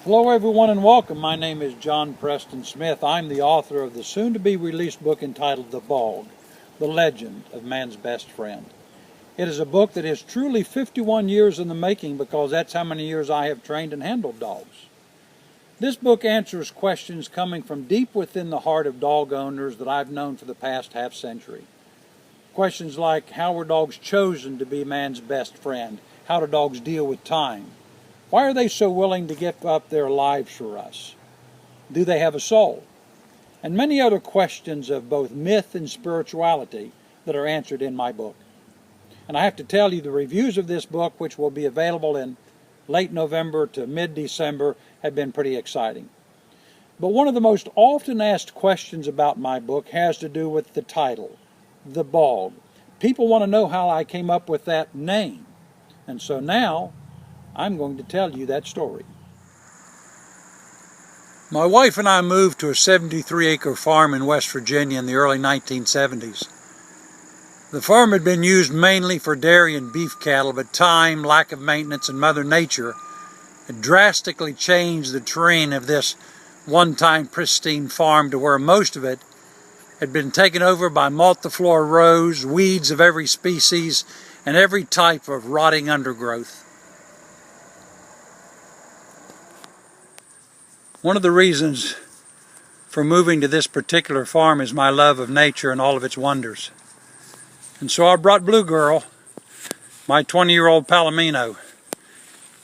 Hello everyone and welcome. My name is John Preston Smith. I'm the author of the soon-to-be-released book entitled The Bog, The Legend of Man's Best Friend. It is a book that is truly 51 years in the making because that's how many years I have trained and handled dogs. This book answers questions coming from deep within the heart of dog owners that I've known for the past half century. Questions like, how were dogs chosen to be man's best friend? How do dogs deal with time? Why are they so willing to give up their lives for us? Do they have a soul? And many other questions of both myth and spirituality that are answered in my book. And I have to tell you, the reviews of this book, which will be available in late November to mid-December, have been pretty exciting. But one of the most often asked questions about my book has to do with the title, The Bog. People want to know how I came up with that name. And so now, I'm going to tell you that story. My wife and I moved to a 73-acre farm in West Virginia in the early 1970s. The farm had been used mainly for dairy and beef cattle, but time, lack of maintenance, and Mother Nature had drastically changed the terrain of this one-time pristine farm to where most of it had been taken over by multiflora rose, weeds of every species, and every type of rotting undergrowth. One of the reasons for moving to this particular farm is my love of nature and all of its wonders. And so I brought Blue Girl, my 20-year-old Palomino.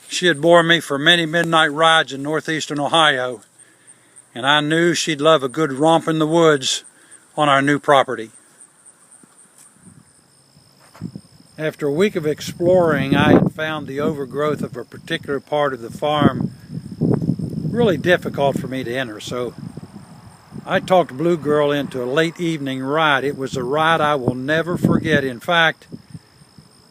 She had borne me for many midnight rides in northeastern Ohio, and I knew she'd love a good romp in the woods on our new property. After a week of exploring, I had found the overgrowth of a particular part of the farm really difficult for me to enter, so I talked Blue Girl into a late evening ride. It was a ride I will never forget. In fact,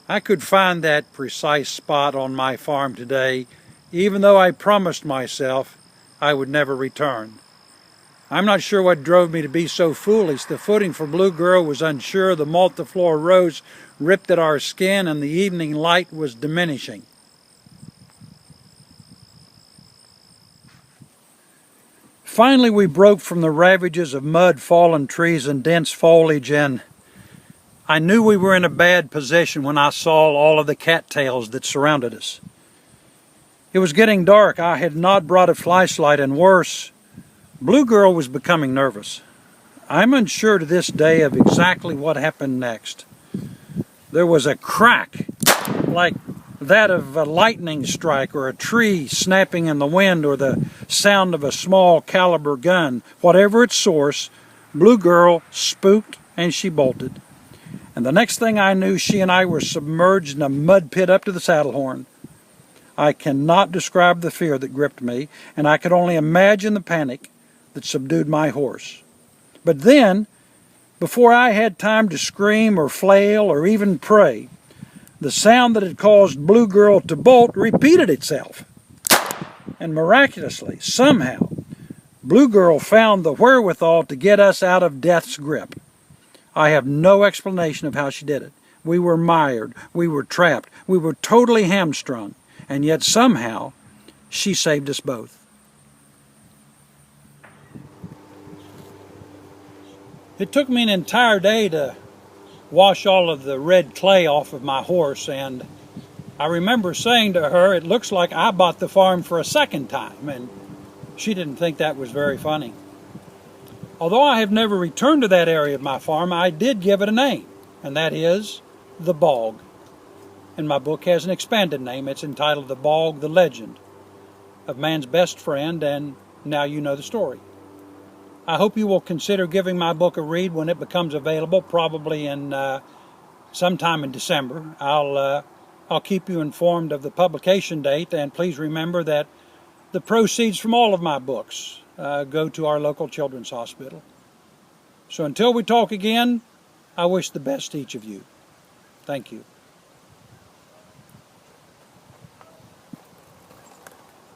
I could find that precise spot on my farm today, even though I promised myself I would never return. I'm not sure what drove me to be so foolish. The footing for Blue Girl was unsure, the multiflora rose ripped at our skin, and the evening light was diminishing. Finally, we broke from the ravages of mud, fallen trees, and dense foliage, and I knew we were in a bad position when I saw all of the cattails that surrounded us. It was getting dark. I had not brought a flashlight, and worse, Blue Girl was becoming nervous. I'm unsure to this day of exactly what happened next. There was a crack, like that of a lightning strike or a tree snapping in the wind or the sound of a small caliber gun. Whatever its source, Blue Girl spooked and she bolted. And the next thing I knew, she and I were submerged in a mud pit up to the saddle horn. I cannot describe the fear that gripped me, and I could only imagine the panic that subdued my horse. But then, before I had time to scream or flail or even pray, the sound that had caused Blue Girl to bolt repeated itself. And miraculously, somehow, Blue Girl found the wherewithal to get us out of death's grip. I have no explanation of how she did it. We were mired, we were trapped, we were totally hamstrung, and yet somehow she saved us both. It took me an entire day to wash all of the red clay off of my horse, and I remember saying to her, it looks like I bought the farm for a second time, and she didn't think that was very funny. Although I have never returned to that area of my farm, I did give it a name, and that is The Bog. And my book has an expanded name. It's entitled The Bog, The Legend of Man's Best Friend, and now you know the story. I hope you will consider giving my book a read when it becomes available, probably in sometime in December. I'll keep you informed of the publication date, and please remember that the proceeds from all of my books go to our local children's hospital. So until we talk again, I wish the best to each of you. Thank you.